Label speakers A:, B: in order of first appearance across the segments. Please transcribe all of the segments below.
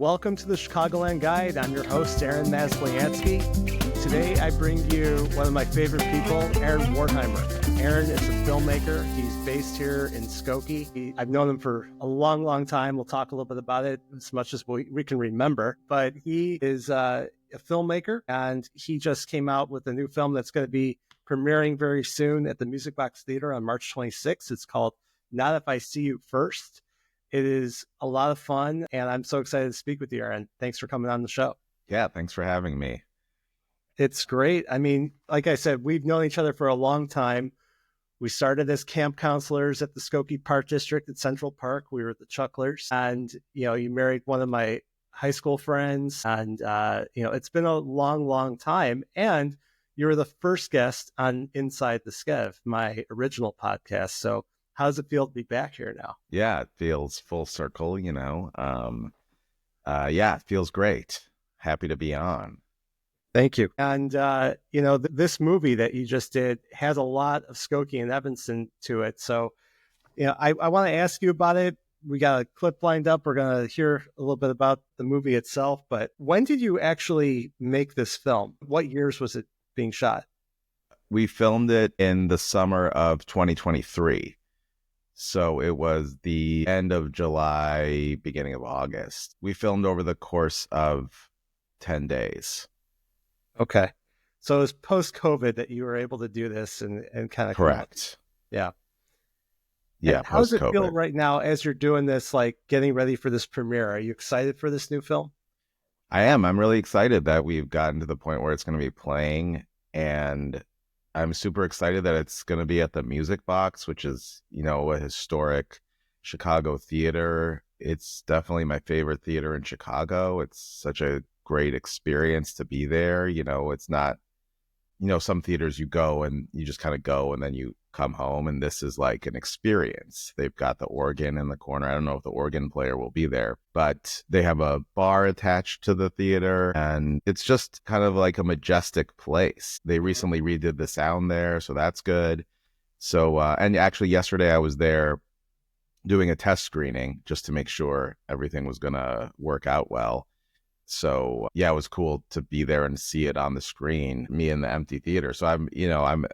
A: Welcome to the Chicagoland Guide. I'm your host, Aaron Masliansky. Today, I bring you one of my favorite people, Aaron Wertheimer. Aaron is a filmmaker. He's based here in Skokie. I've known him for a long, long time. We'll talk a little bit about it as much as we can remember. But he is a filmmaker, and he just came out with a new film that's going to be premiering very soon at the Music Box Theater on March 26th. It's called Not If I See You First. It is a lot of fun, and I'm so excited to speak with you, Aaron. Thanks for coming on the show.
B: Yeah, thanks for having me.
A: It's great. I mean, like I said, we've known each other for a long time. We started as camp counselors at the Skokie Park District at Central Park. We were the Chucklers, and, you married one of my high school friends, and, it's been a long, long time. And you were the first guest on Inside the Skev, my original podcast. So how does it feel to be back here now?
B: Yeah, it feels full circle, it feels great. Happy to be on.
A: Thank you. And, this movie that you just did has a lot of Skokie and Evanston to it. So, I want to ask you about it. We got a clip lined up. We're going to hear a little bit about the movie itself. But when did you actually make this film? What years was it being shot?
B: We filmed it in the summer of 2023. So it was the end of July, beginning of August. We filmed over the course of 10 days.
A: Okay. So it was post-COVID that you were able to do this and kind of...
B: Correct.
A: Yeah.
B: Yeah,
A: and how does it feel right now as you're doing this, like getting ready for this premiere? Are you excited for this new film?
B: I am. I'm really excited that we've gotten to the point where it's going to be playing, and I'm super excited that it's going to be at the Music Box, which is, a historic Chicago theater. It's definitely my favorite theater in Chicago. It's such a great experience to be there. It's not, some theaters you go and you just kind of go and then you come home, and this is like an experience. They've got the organ in the corner. I don't know if the organ player will be there, but they have a bar attached to the theater, and it's just kind of like a majestic place. They recently redid the sound there, so that's good. So, and actually yesterday I was there doing a test screening just to make sure everything was going to work out well. So yeah, it was cool to be there and see it on the screen, me in the empty theater. So I'm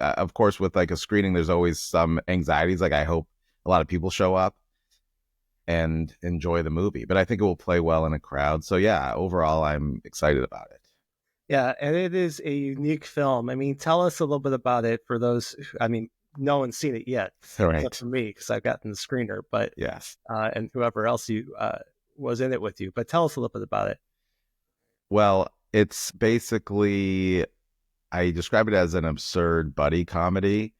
B: of course, with like a screening, there's always some anxieties. Like I hope a lot of people show up and enjoy the movie, but I think it will play well in a crowd. So yeah, overall, I'm excited about it.
A: Yeah. And it is a unique film. I mean, tell us a little bit about it for those, no one's seen it yet,
B: Right.
A: Except for me, because I've gotten the screener, but
B: yes.
A: And whoever else was in it with you, but tell us a little bit about it.
B: Well, it's basically, I describe it as an absurd buddy comedy.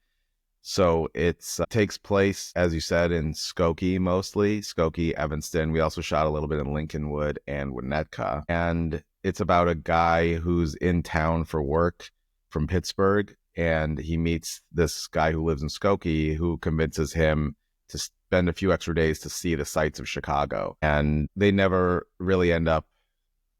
B: So it takes place, as you said, in Skokie mostly, Skokie, Evanston. We also shot a little bit in Lincolnwood and Winnetka. And it's about a guy who's in town for work from Pittsburgh, and he meets this guy who lives in Skokie who convinces him to spend a few extra days to see the sights of Chicago. And they never really end up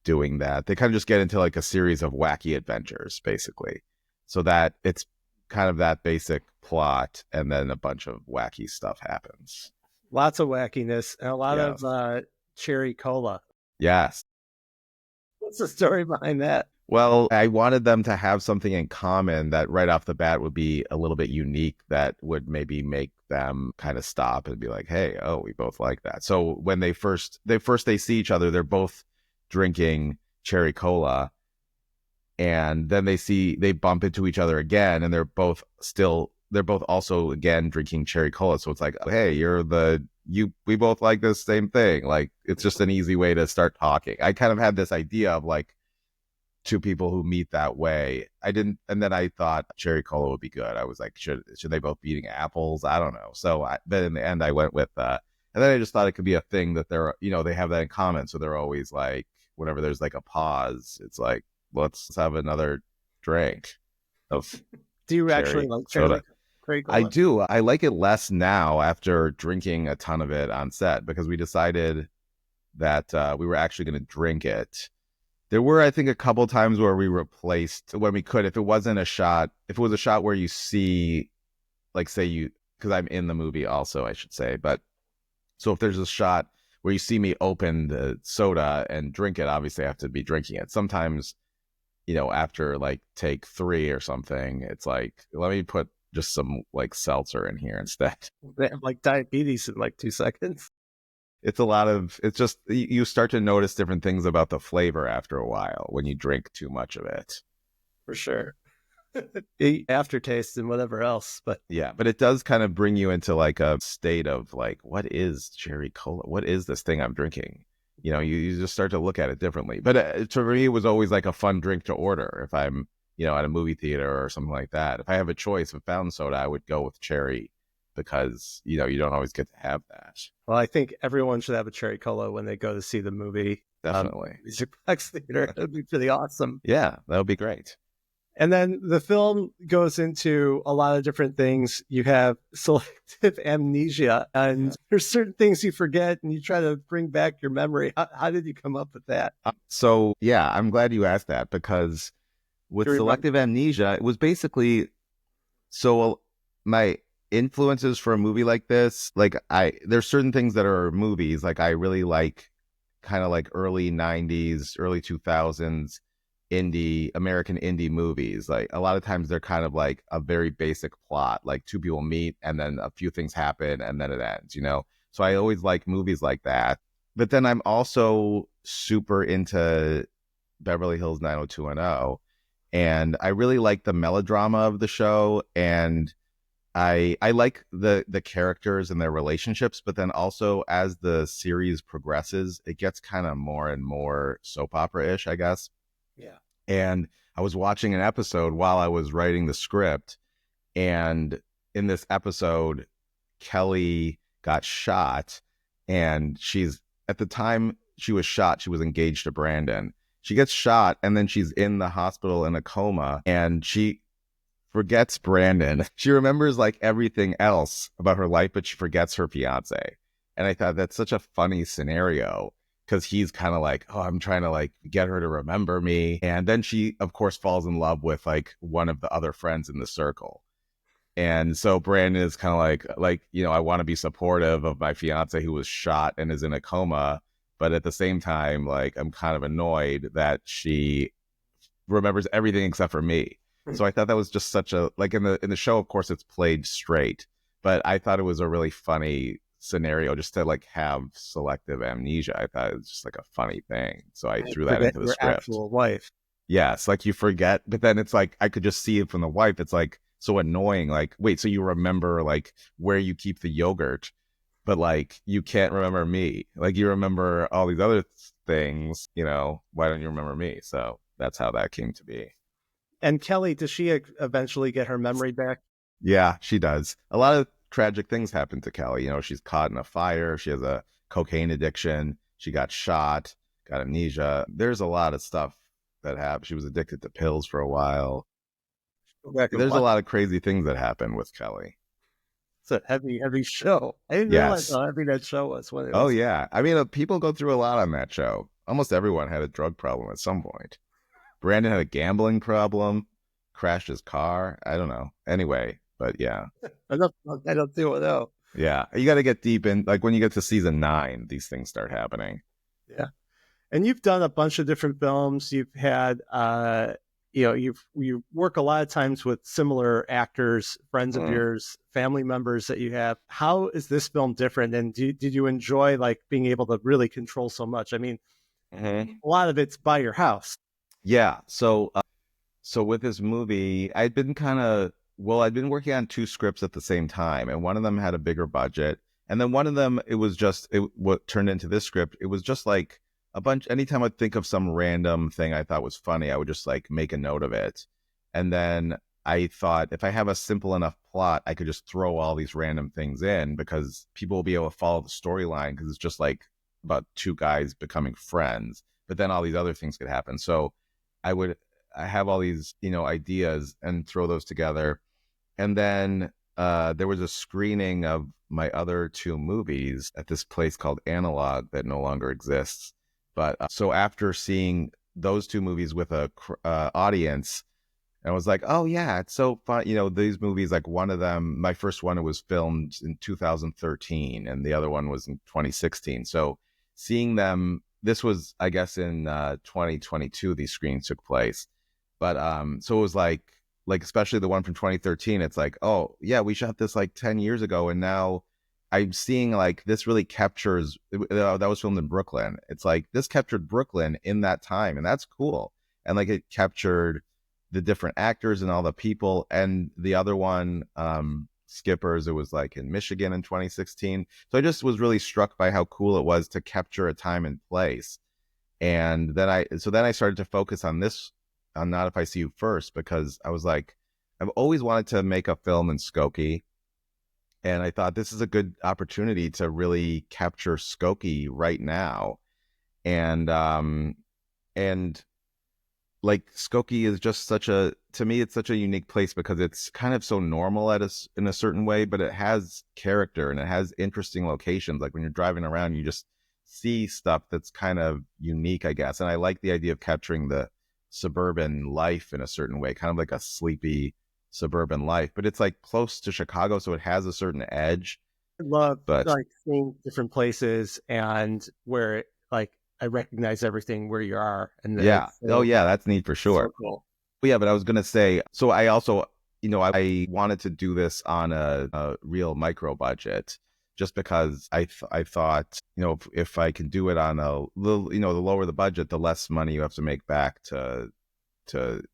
B: doing that. They kind of just get into like a series of wacky adventures, basically. So that it's kind of that basic plot, and then a bunch of wacky stuff happens.
A: Lots of wackiness and a lot of cherry cola.
B: Yes.
A: What's the story behind that?
B: Well, I wanted them to have something in common that right off the bat would be a little bit unique, that would maybe make them kind of stop and be like, hey, oh, we both like that. So when they see each other, they're both drinking cherry cola, and then they bump into each other again, and they're both also again drinking cherry cola. So it's like, hey, we both like this same thing. Like, it's just an easy way to start talking. I kind of had this idea of like two people who meet that way. And then I thought cherry cola would be good. I was like, should they both be eating apples? I don't know. But in the end I went with and then I just thought it could be a thing that they have that in common. So they're always like, whenever there's like a pause, it's like, let's have another drink of
A: Do you actually like cherry cola?
B: I do. I like it less now after drinking a ton of it on set, because we decided that we were actually going to drink it. There were, I think, a couple times where we replaced when we could. If it was a shot where you see, like, say because I'm in the movie also, I should say. But so if there's a shot where you see me open the soda and drink it, obviously I have to be drinking it. Sometimes, after like take 3 or something, it's like, let me put just some like seltzer in here instead.
A: They have like diabetes in like 2 seconds.
B: It's just, you start to notice different things about the flavor after a while when you drink too much of it.
A: For sure. The aftertaste and whatever else. But
B: yeah, but it does kind of bring you into like a state of like, what is cherry cola? What is this thing I'm drinking? You just start to look at it differently. But to me, it was always like a fun drink to order if I'm, at a movie theater or something like that. If I have a choice of fountain soda, I would go with cherry because, you don't always get to have that.
A: Well, I think everyone should have a cherry cola when they go to see the movie.
B: Definitely.
A: Musicplex Theater. That'd be pretty awesome.
B: Yeah, that would be great.
A: And then the film goes into a lot of different things. You have selective amnesia, and there's certain things you forget and you try to bring back your memory. How did you come up with that?
B: So, yeah, I'm glad you asked that because with selective amnesia, it was basically, so my influences for a movie like this, like there's certain things that are movies, like I really like kind of like early 90s, early 2000s American indie movies. Like a lot of times they're kind of like a very basic plot, like 2 people meet and then a few things happen and then it ends, So I always like movies like that. But then I'm also super into Beverly Hills 90210, and I really like the melodrama of the show, and I like the characters and their relationships, but then also as the series progresses, it gets kind of more and more soap opera-ish, I guess.
A: Yeah.
B: And I was watching an episode while I was writing the script, and in this episode, Kelly got shot, and at the time she was shot, she was engaged to Brandon. She gets shot, and then she's in the hospital in a coma, and she forgets Brandon. She remembers like everything else about her life, but she forgets her fiance. And I thought that's such a funny scenario because he's kind of like, oh, I'm trying to like get her to remember me. And then she, of course, falls in love with like one of the other friends in the circle. And so Brandon is kind of like, I want to be supportive of my fiance who was shot and is in a coma. But at the same time, like, I'm kind of annoyed that she remembers everything except for me. So I thought that was just such a, like in the show, of course, it's played straight, but I thought it was a really funny scenario just to like have selective amnesia. I thought it was just like a funny thing. So I threw that into the script.
A: Actual wife.
B: Yes, like you forget, but then it's like I could just see it from the wife. It's like so annoying. Like, wait, so you remember like where you keep the yogurt, but like you can't remember me. Like you remember all these other things, why don't you remember me? So that's how that came to be.
A: And Kelly, does she eventually get her memory back?
B: Yeah, she does. A lot of tragic things happen to Kelly. She's caught in a fire. She has a cocaine addiction. She got shot, got amnesia. There's a lot of stuff that happened. She was addicted to pills for a while. There's a lot of crazy things that happen with Kelly.
A: It's a heavy, heavy show. I didn't realize how heavy that show was.
B: Oh, yeah. I mean, people go through a lot on that show. Almost everyone had a drug problem at some point. Brandon had a gambling problem, crashed his car. I don't know. Anyway, but yeah.
A: I don't do it though.
B: Yeah. You got to get deep in, like when you get to season 9, these things start happening.
A: Yeah. And you've done a bunch of different films. You've had, you work a lot of times with similar actors, friends of yours, family members that you have. How is this film different? And did you enjoy like being able to really control so much? I mean, a lot of it's by your house.
B: Yeah. So with this movie, I'd been working on 2 scripts at the same time, and one of them had a bigger budget. And then one of them, what turned into this script, it was just like a bunch, anytime I'd think of some random thing I thought was funny, I would just like make a note of it. And then I thought if I have a simple enough plot, I could just throw all these random things in because people will be able to follow the storyline because it's just like about 2 guys becoming friends, but then all these other things could happen. So I have all these, ideas and throw those together. And then there was a screening of my other 2 movies at this place called Analog that no longer exists. But so after seeing those 2 movies with a audience, I was like, oh yeah, it's so fun. These movies, like one of them, my first one, it was filmed in 2013 and the other one was in 2016. So seeing them, this was, I guess, in 2022, these screenings took place. But so it was like especially the one from 2013, it's like, oh yeah, we shot this like 10 years ago, and now I'm seeing like this really captures that was filmed in Brooklyn. It's like this captured Brooklyn in that time, and that's cool. And like it captured the different actors and all the people. And the other one, Skippers, it was like in Michigan in 2016. So I just was really struck by how cool it was to capture a time and place. And then I started to focus on this, on Not If I See You First, because I was like, I've always wanted to make a film in Skokie. And I thought this is a good opportunity to really capture Skokie right now. And like Skokie is just to me, it's such a unique place because it's kind of so normal in a certain way, but it has character and it has interesting locations. Like when you're driving around, you just see stuff that's kind of unique, I guess. And I like the idea of capturing the suburban life in a certain way, kind of like a sleepy suburban life, but it's like close to Chicago, so it has a certain edge.
A: I love
B: But
A: like seeing different places and where like I recognize everything where you are. And
B: yeah, oh yeah, that's neat for sure.
A: So cool.
B: But yeah, but I was gonna say, so I also, I wanted to do this on a real micro budget, just because I thought, if I can do it on a little, the lower the budget, the less money you have to make back to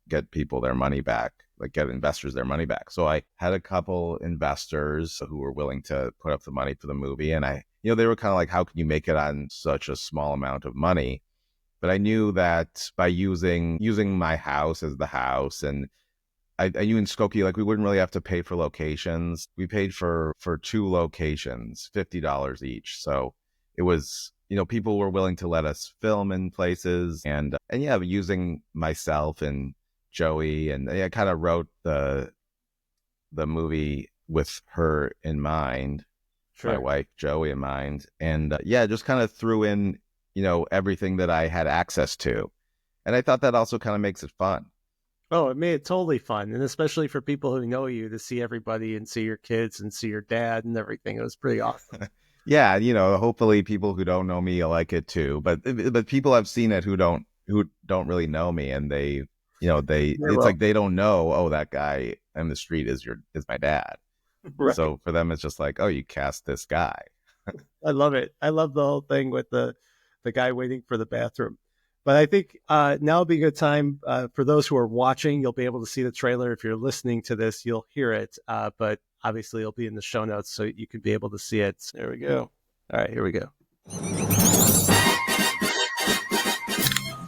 B: get people their money back, like get investors their money back. So I had a couple investors who were willing to put up the money for the movie, and they were kind of like, how can you make it on such a small amount of money? But I knew that by using my house as the house, and I knew in Skokie, like we wouldn't really have to pay for locations. We paid for 2 locations, $50 each. So it was, people were willing to let us film in places, and yeah, using myself and Joey, and I kind of wrote the movie with her in mind,
A: Sure.
B: My wife Joey in mind, and yeah, just kind of threw in, everything that I had access to, and I thought that also kind of makes it fun.
A: Oh, it made it totally fun, and especially for people who know you, to see everybody and see your kids and see your dad and everything. It was pretty awesome.
B: Yeah, hopefully people who don't know me like it too, but people have seen it who don't really know me, and they it's like they don't know, oh, that guy in the street is my dad. Right. So for them, it's just like, oh, you cast this guy.
A: I love it. I love the whole thing with the guy waiting for the bathroom. But I think now would be a good time for those who are watching. You'll be able to see the trailer. If you're listening to this, you'll hear it. But obviously, it'll be in the show notes, so you can be able to see it. There we go. All right, here we go.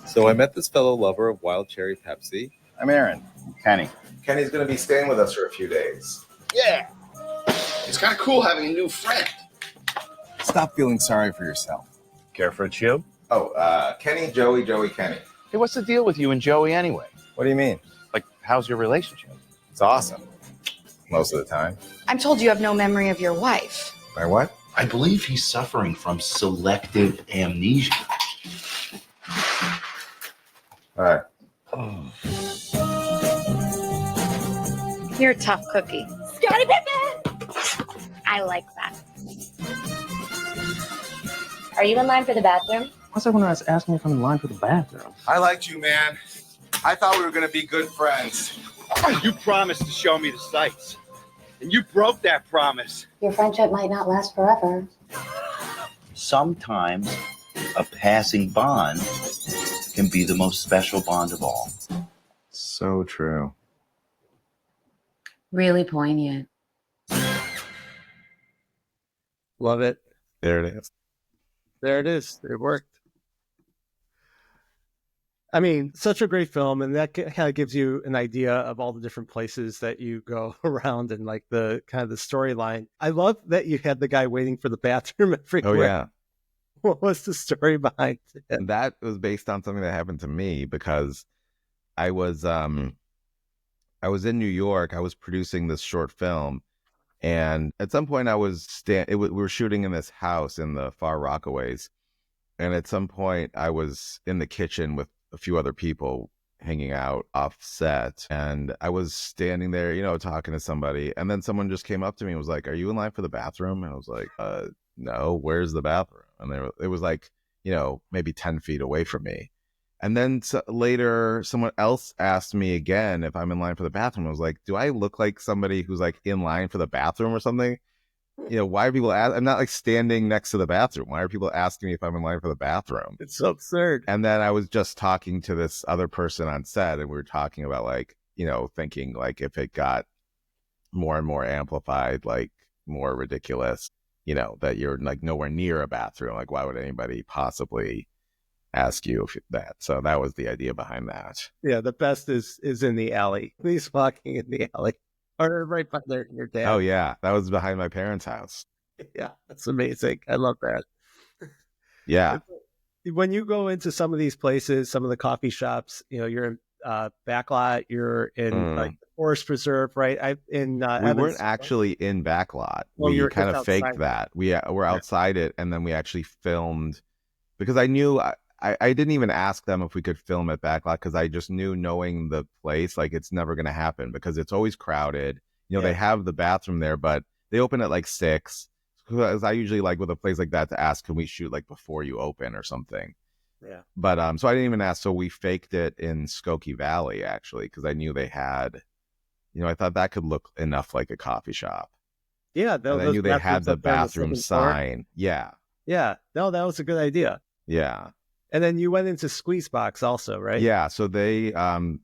B: So I met this fellow lover of wild cherry Pepsi.
C: I'm Aaron. Kenny.
B: Kenny's going to be staying with us for a few days.
C: Yeah. It's kind of cool having a new friend. Stop feeling sorry for yourself. Care for a chew?
B: Oh, Kenny, Joey, Kenny.
C: Hey, what's the deal with you and Joey anyway?
B: What do you mean?
C: Like, how's your relationship?
B: It's awesome. Most of the time.
D: I'm told you have no memory of your wife.
B: My what?
E: I believe he's suffering from selective amnesia.
B: All right.
E: Oh.
F: You're a tough cookie. Scotty Pippen! I like that. Are you in line for the bathroom?
G: What's everyone else asking if I'm in line for the bathroom?
C: I liked you, man. I thought we were going to be good friends.
H: You promised to show me the sights, and you broke that promise.
F: Your friendship might not last forever.
E: Sometimes a passing bond can be the most special bond of all.
B: So true.
F: Really poignant.
A: Love it.
B: There it is.
A: There it is. It worked. I mean, such a great film, and that kind of gives you an idea of all the different places that you go around and like the kind of the storyline. I love that you had the guy waiting for the bathroom everywhere.
B: Oh yeah.
A: What was the story behind it?
B: And that was based on something that happened to me, because I was in New York. I was producing this short film, and at some point I was we were shooting in this house in the Far Rockaways, and at some point I was in the kitchen with a few other people hanging out off set, and I was standing there, talking to somebody, and then someone just came up to me and was like, "Are you in line for the bathroom?" And I was like, "No, where's the bathroom?" And it was like, maybe 10 feet away from me. And then later, someone else asked me again if I'm in line for the bathroom. I was like, do I look like somebody who's like in line for the bathroom or something? Why are people I'm not like standing next to the bathroom. Why are people asking me if I'm in line for the bathroom?
A: It's so absurd.
B: And then I was just talking to this other person on set, and we were talking about like, thinking like if it got more and more amplified, like more ridiculous, that you're like nowhere near a bathroom. Like, why would anybody possibly ask you that? So that was the idea behind that.
A: Yeah, the best is in the alley. He's walking in the alley. Or right by your dad.
B: Oh, yeah. That was behind my parents' house.
A: Yeah, that's amazing. I love that.
B: Yeah.
A: When you go into some of these places, some of the coffee shops, you're in Backlot, you're in like the Forest Preserve, right? We
B: Evanston, weren't actually in Backlot.
A: Well,
B: we kind of faked that. We're outside it, and then we actually filmed because I knew I didn't even ask them if we could film at Backlot because I just knew, knowing the place, like it's never going to happen because it's always crowded. They have the bathroom there, but they open at like 6. Because I usually like with a place like that to ask, can we shoot like before you open or something?
A: Yeah.
B: But so I didn't even ask. So we faked it in Skokie Valley actually because I knew they had, I thought that could look enough like a coffee shop.
A: Yeah.
B: And I knew they had the bathroom sign. Yeah.
A: Yeah. No, that was a good idea.
B: Yeah.
A: And then you went into Squeeze Box also, right?
B: Yeah. So they,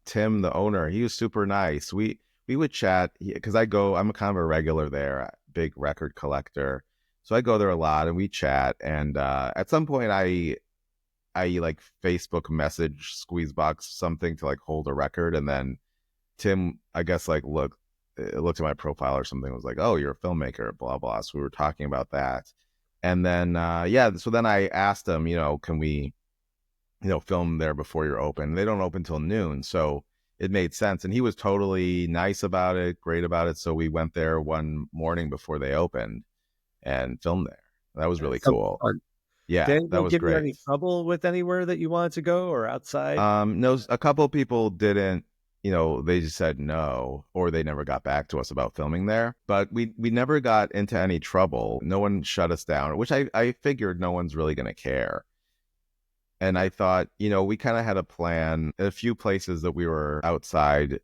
B: Tim, the owner, he was super nice. We would chat because I'm kind of a regular there, big record collector. So I go there a lot and we chat. And at some point I like Facebook message Squeezebox something to like hold a record. And then Tim, I guess, like looked at my profile or something, was like, oh, you're a filmmaker, blah, blah. So we were talking about that. And then, so then I asked him, can we, film there before you're open? They don't open till noon. So it made sense. And he was totally nice about it, great about it. So we went there one morning before they opened and filmed there. That was really cool. Yeah, that was
A: great. Did you give you any trouble with anywhere that you wanted to go or outside?
B: No, a couple of people didn't, they just said no, or they never got back to us about filming there. But we never got into any trouble. No one shut us down, which I figured no one's really going to care. And I thought, we kind of had a plan. A few places that we were outside.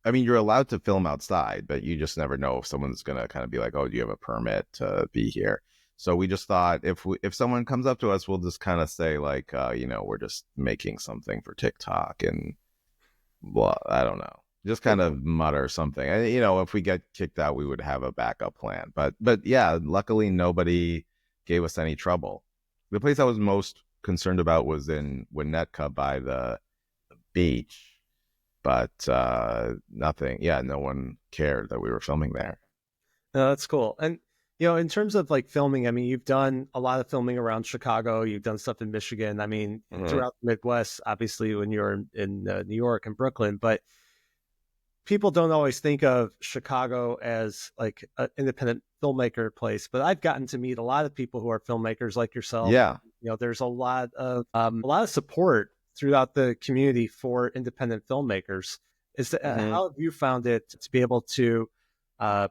B: I mean, you're allowed to film outside, but you just never know if someone's going to kind of be like, oh, do you have a permit to be here? So we just thought if someone comes up to us, we'll just kind of say like, we're just making something for TikTok and blah, I don't know. Just kind of mutter something. And, if we get kicked out, we would have a backup plan. But yeah, luckily nobody gave us any trouble. The place I was most concerned about was in Winnetka by the beach, but nothing. Yeah, no one cared that we were filming there.
A: No, that's cool. And in terms of like filming, I mean, you've done a lot of filming around Chicago. You've done stuff in Michigan. I mean, throughout the Midwest, obviously, when you're in New York and Brooklyn. But people don't always think of Chicago as like an independent filmmaker place. But I've gotten to meet a lot of people who are filmmakers like yourself.
B: Yeah.
A: There's a lot of support throughout the community for independent filmmakers. How have you found it to be able to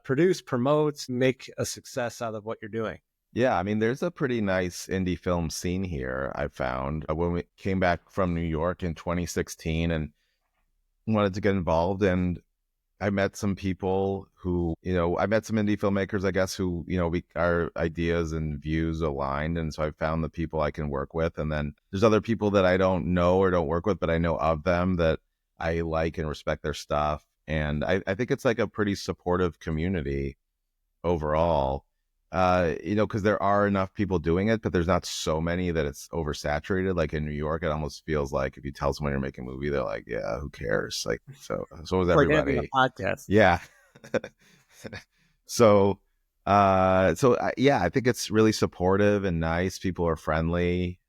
A: produce, promote, make a success out of what you're doing?
B: Yeah, I mean, there's a pretty nice indie film scene here, I found. When we came back from New York in 2016 and wanted to get involved, and I met some people who, I met some indie filmmakers, I guess, who, our ideas and views aligned. And so I found the people I can work with. And then there's other people that I don't know or don't work with, but I know of them that I like and respect their stuff. And I think it's like a pretty supportive community overall, because there are enough people doing it, but there's not so many that it's oversaturated. Like in New York, it almost feels like if you tell someone you're making a movie, they're like, yeah, who cares? Like, so was everybody.
A: Like having a podcast.
B: Yeah. Yeah, I think it's really supportive and nice. People are friendly.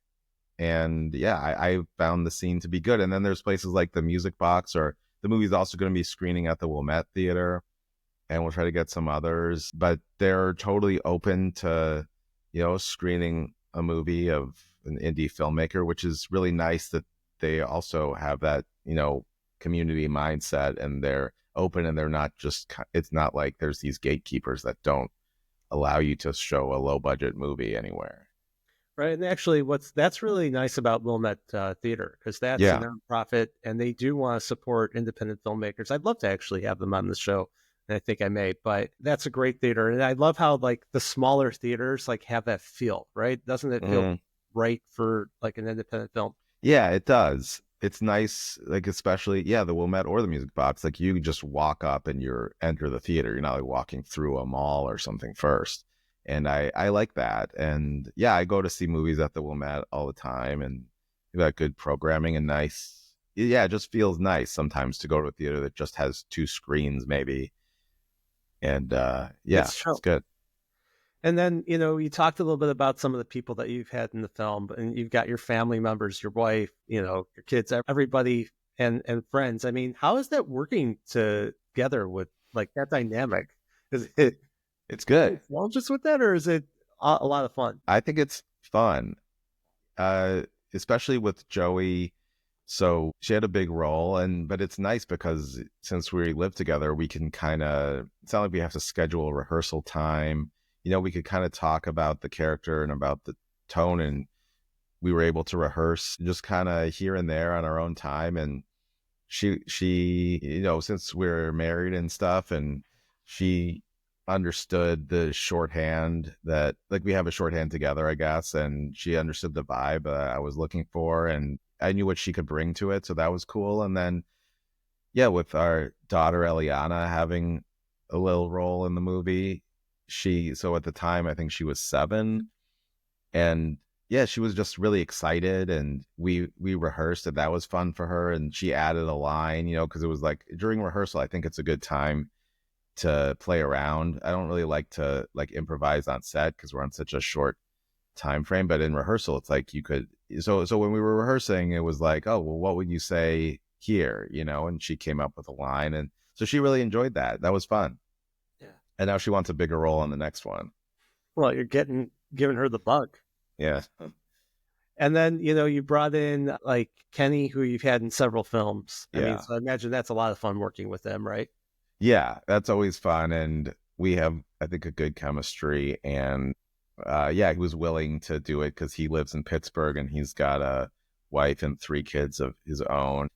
B: And yeah, I found the scene to be good. And then there's places like the Music Box, or the movie's also going to be screening at the Wilmette Theater, and we'll try to get some others. But they're totally open to, screening a movie of an indie filmmaker, which is really nice that they also have that, community mindset, and they're open, and they're not just, it's not like there's these gatekeepers that don't allow you to show a low budget movie anywhere.
A: Right. And actually, that's really nice about Wilmette Theater, because that's
B: Yeah.
A: a nonprofit and they do want to support independent filmmakers. I'd love to actually have them on the show. And I think I may, but that's a great theater. And I love how like the smaller theaters like have that feel, right? Doesn't it feel right for like an independent film?
B: Yeah, it does. It's nice, like especially, yeah, the Wilmette or the Music Box. Like you just walk up and enter the theater. You're not like walking through a mall or something first. And I like that. And yeah, I go to see movies at the Wilmette all the time, and they've got good programming and nice. Yeah, it just feels nice sometimes to go to a theater that just has 2 screens maybe. And yeah, it's good.
A: And then, you talked a little bit about some of the people that you've had in the film, and you've got your family members, your wife, your kids, everybody, and friends. I mean, how is that working together with like that dynamic?
B: It's good.
A: Just with that, or is it a lot of fun?
B: I think it's fun, especially with Joey. So she had a big role, but it's nice because since we live together, we can kind of, it's not like we have to schedule a rehearsal time. We could kind of talk about the character and about the tone, and we were able to rehearse just kind of here and there on our own time. And she, since we're married and stuff, and she understood the shorthand that, like, we have a shorthand together, I guess, and she understood the vibe I was looking for, and I knew what she could bring to it. So that was cool. And then, yeah, with our daughter, Eliana, having a little role in the movie, so at the time, I think she was 7, and yeah, she was just really excited, and we rehearsed, and that was fun for her. And she added a line, because it was like during rehearsal, I think it's a good time to play around. I don't really like to like improvise on set because we're on such a short time frame, but in rehearsal, it's like you could. So when we were rehearsing, it was like, oh, well, what would you say here? And she came up with a line, and so she really enjoyed that. That was fun. And now she wants a bigger role in the next one.
A: Well, you're giving her the bug.
B: Yeah.
A: And then, you brought in like Kenny, who you've had in several films. I mean, so I imagine that's a lot of fun working with them, right?
B: Yeah, that's always fun. And we have, I think, a good chemistry. And he was willing to do it because he lives in Pittsburgh and he's got a wife and 3 kids of his own.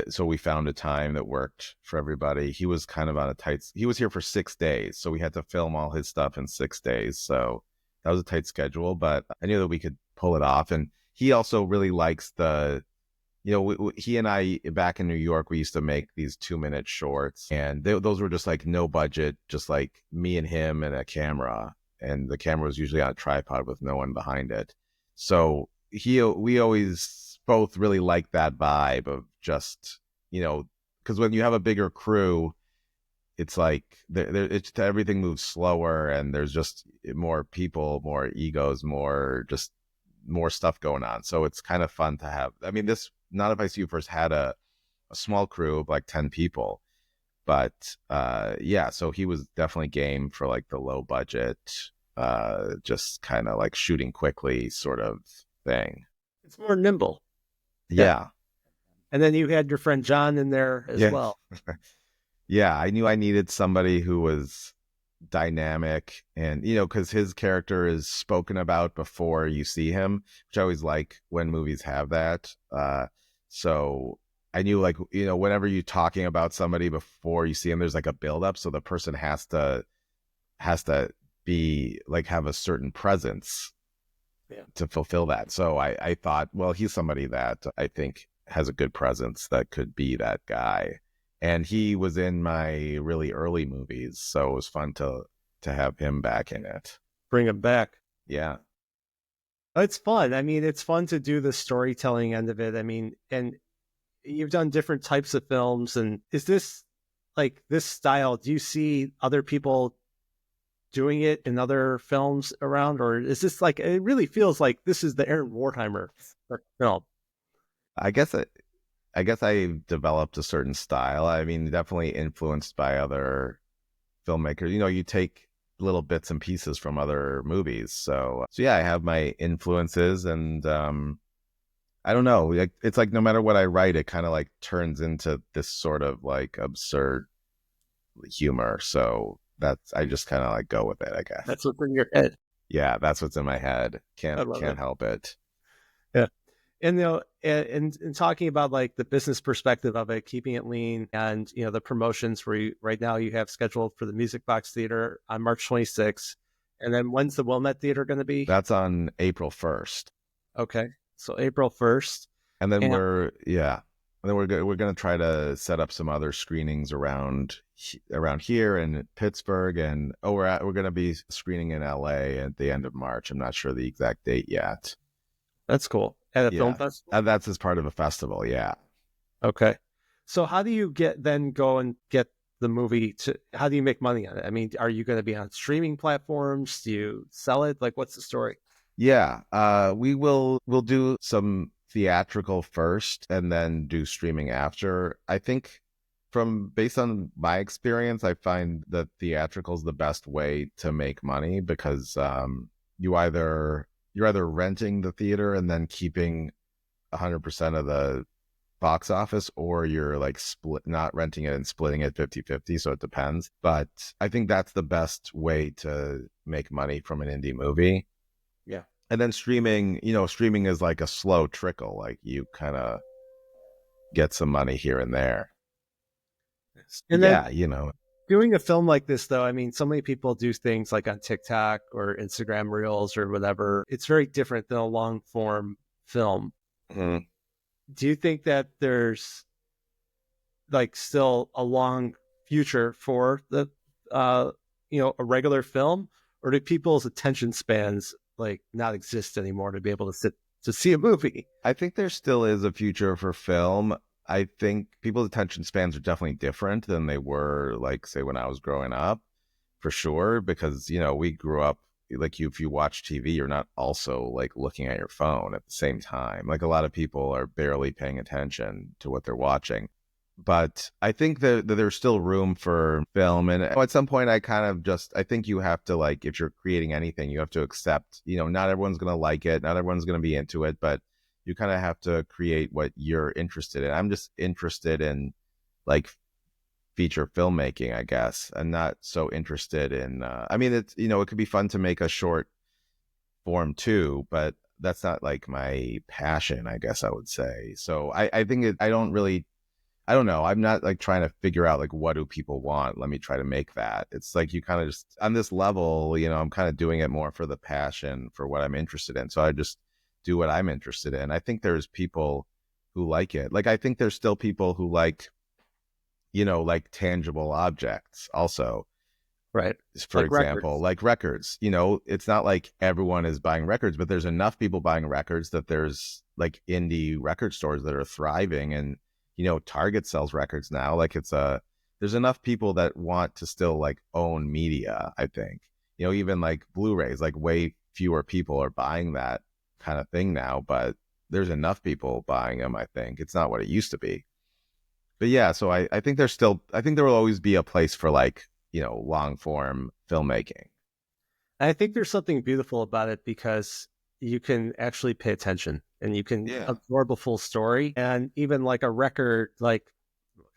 B: So we found a time that worked for everybody. He was kind of he was here for 6 days, so we had to film all his stuff in 6 days. So that was a tight schedule, but I knew that we could pull it off. And he also really likes he and I, back in New York, we used to make these 2-minute shorts, and those were just like no budget, just like me and him and a camera. And the camera was usually on a tripod with no one behind it. So we always both really like that vibe of just, because when you have a bigger crew, it's like everything moves slower, and there's just more people, more egos, more stuff going on. So it's kind of fun to have. I mean, this Not If I See You First had a small crew of like 10 people, but so he was definitely game for like the low budget, just kind of like shooting quickly sort of thing.
A: It's more nimble.
B: Yeah.
A: And then you had your friend John in there as well.
B: Yeah, I knew I needed somebody who was dynamic, and because his character is spoken about before you see him, which I always like when movies have that. So I knew, like, whenever you're talking about somebody before you see him, there's like a build up, so the person has to be like have a certain presence to fulfill that. So I thought, well, he's somebody that I think has a good presence that could be that guy. And he was in my really early movies, so it was fun to have him back in it.
A: Bring him back.
B: Yeah.
A: It's fun. I mean, it's fun to do the storytelling end of it. I mean, and you've done different types of films. And is this like this style? Do you see other people doing it in other films around, or is this like, it really feels like this is the Aaron Wertheimer film?
B: I guess I developed a certain style. I mean, definitely influenced by other filmmakers. You take little bits and pieces from other movies. So yeah, I have my influences, and I don't know. It's like no matter what I write, it kind of like turns into this sort of like absurd humor. So I just kind of like go with it, I guess.
A: That's what's in your head.
B: Yeah, that's what's in my head.
A: I love
B: Can't
A: it.
B: help it.
A: Yeah. And and talking about like the business perspective of it, keeping it lean, and the promotions where right now you have scheduled for the Music Box Theater on March 26th, and then when's the Wilmette Theater going to be?
B: That's on April 1st.
A: Okay, so April 1st,
B: and then
A: and
B: we're going to try to set up some other screenings around here in Pittsburgh, and we're going to be screening in LA at the end of March. I'm not sure the exact date yet.
A: That's cool. At a film
B: Yeah,
A: festival.
B: that's as part of a festival. Yeah.
A: Okay, so how do you go and get the movie to? How do you make money on it? I mean, are you going to be on streaming platforms? Do you sell it? Like, what's the story?
B: Yeah, we'll do some theatrical first and then do streaming after. I think based on my experience, I find that theatrical is the best way to make money because you're either renting the theater and then keeping 100% of the box office, or you're like not renting it and splitting it 50-50. So it depends. But I think that's the best way to make money from an indie movie.
A: Yeah.
B: And then streaming is like a slow trickle. Like you kind of get some money here and there.
A: And
B: yeah,
A: then, doing a film like this, though, I mean, so many people do things like on TikTok or Instagram Reels or whatever. It's very different than a long form film.
B: Mm-hmm.
A: Do you think that there's like still a long future for the, a regular film, or do people's attention spans like not exist anymore to be able to sit to see a movie?
B: I think there still is a future for film. I think people's attention spans are definitely different than they were, like, say, when I was growing up, for sure, because, we grew up, like, if you watch TV, you're not also, like, looking at your phone at the same time. Like, a lot of people are barely paying attention to what they're watching. But I think that there's still room for film. And at some point, I think you have to, like, if you're creating anything, you have to accept, not everyone's going to like it. Not everyone's going to be into it, but you kind of have to create what you're interested in. I'm just interested in like feature filmmaking, I guess. I'm not so interested in, it's, it could be fun to make a short form too, but that's not like my passion, I guess I would say. So I think I don't know. I'm not like trying to figure out like, what do people want? Let me try to make that. It's like, you kind of just on this level, I'm kind of doing it more for the passion for what I'm interested in. So I just do what I'm interested in. I think there's people who like it. Like, I think there's still people who like, like tangible objects also.
A: Right.
B: For
A: like
B: example, like records, it's not like everyone is buying records, but there's enough people buying records that there's like indie record stores that are thriving, and, Target sells records now. Like there's enough people that want to still like own media. I think, even like Blu-rays, like way fewer people are buying that kind of thing now, but there's enough people buying them. I think it's not what it used to be. But yeah, so I think there will always be a place for like, long form filmmaking.
A: I think there's something beautiful about it because you can actually pay attention and you can absorb a full story. And even like a record, like,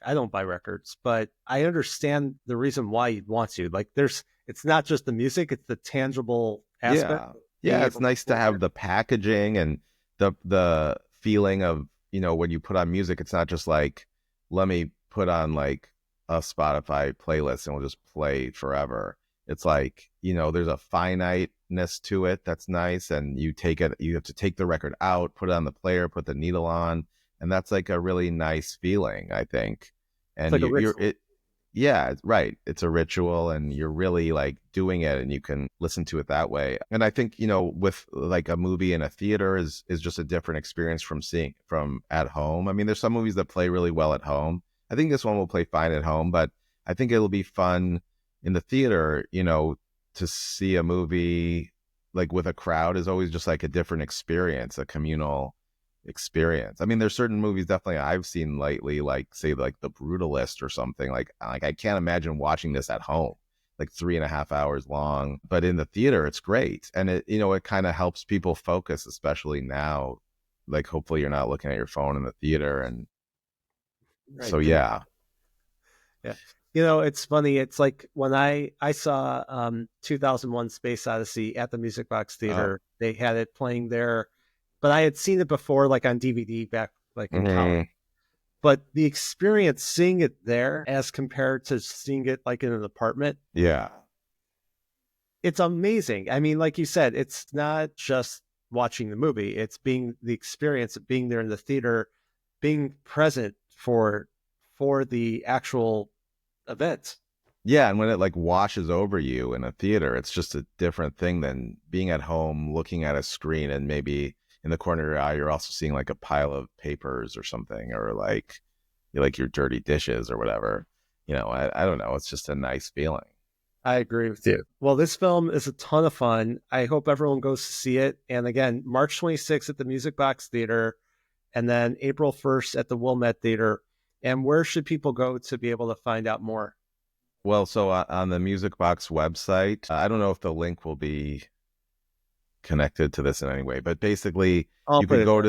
A: I don't buy records, but I understand the reason why you'd want to. Like, it's not just the music, it's the tangible aspect.
B: Yeah, it's nice to have the packaging and the feeling of, when you put on music, it's not just like, let me put on like a Spotify playlist and we'll just play forever. It's like, there's a finiteness to it that's nice, and you have to take the record out, put it on the player, put the needle on, and that's like a really nice feeling, I think. And
A: it's like
B: yeah, right. It's a ritual, and you're really like doing it, and you can listen to it that way. And I think, with like a movie in a theater is just a different experience from seeing from at home. I mean, there's some movies that play really well at home. I think this one will play fine at home, but I think it'll be fun in the theater, to see a movie like with a crowd is always just like a different experience, a communal experience. I mean, there's certain movies definitely I've seen lately, like say like The Brutalist or something. Like I can't imagine watching this at home, like 3.5 hours long. But in the theater, it's great, and it kind of helps people focus, especially now. Like, hopefully, you're not looking at your phone in the theater, and
A: right.
B: so yeah.
A: You know, it's funny. It's like when I saw 2001 Space Odyssey at the Music Box Theater, they had it playing there, but I had seen it before, like on DVD back like in college. But the experience seeing it there as compared to seeing it like in an apartment.
B: Yeah.
A: It's amazing. I mean, like you said, it's not just watching the movie. It's being the experience of being there in the theater, being present for the actual event.
B: Yeah, and when it like washes over you in a theater, it's just a different thing than being at home looking at a screen and maybe in the corner of your eye you're also seeing like a pile of papers or something, or like your dirty dishes or whatever. You know, I don't know. It's just a nice feeling.
A: I agree with you. Well, this film is a ton of fun. I hope everyone goes to see it. And again, March 26th at the Music Box Theater, and then April 1st at the Wilmette Theater. And where should people go to be able to find out more?
B: Well, so on the Music Box website, I don't know if the link will be connected to this in any way, but basically you could go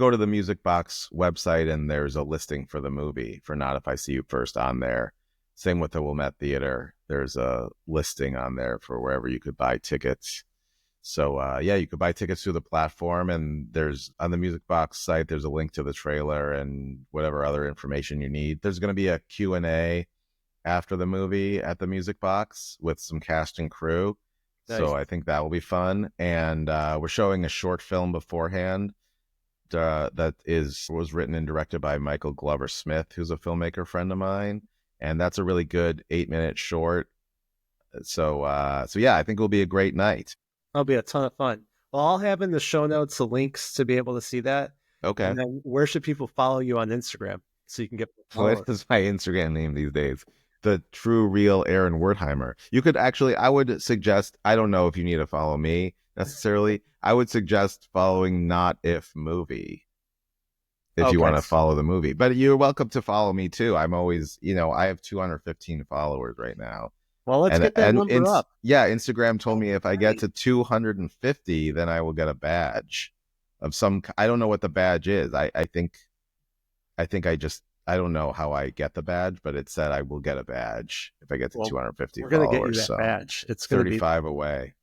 B: to the Music Box website and there's a listing for the movie for Not If I See You First on there. Same with the Wilmette Theater. There's a listing on there for wherever you could buy tickets. So yeah, you could buy tickets through the platform, and there's on the Music Box site, there's a link to the trailer and whatever other information you need. There's going to be a Q&A after the movie at the Music Box with some cast and crew. Nice. So I think that will be fun. And we're showing a short film beforehand that was written and directed by Michael Glover Smith, who's a filmmaker friend of mine. And that's a really good 8-minute short. So yeah, I think it'll be a great night.
A: It'll be a ton of fun. Well, I'll have in the show notes the links to be able to see that.
B: Okay.
A: And then where should people follow you on Instagram so you can get
B: what is my Instagram name these days? The True Real Aaron Wertheimer. You could actually, I would suggest, I don't know if you need to follow me necessarily. I would suggest following Not If Movie if you want to follow the movie. But you're welcome to follow me too. I'm always, I have 215 followers right now.
A: Well, let's get that number up.
B: Yeah, Instagram told me if I get to 250, then I will get a badge of some. I don't know what the badge is. I think I don't know how I get the badge, but it said I will get a badge if I get to 250
A: we're
B: followers.
A: We're going to get you that badge. It's going to be
B: 35 away.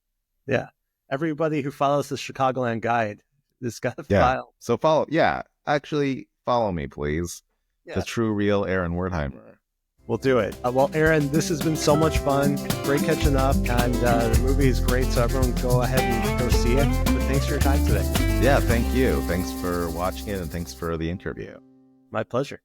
A: Yeah. Everybody who follows the Chicagoland guide has got a file.
B: So actually follow me, please. Yeah. The True Real Aaron Wertheimer.
A: We'll do it. Well, Aaron, this has been so much fun. Great catching up. And the movie is great. So everyone go ahead and go see it. But thanks for your time today.
B: Yeah, thank you. Thanks for watching it. And thanks for the interview.
A: My pleasure.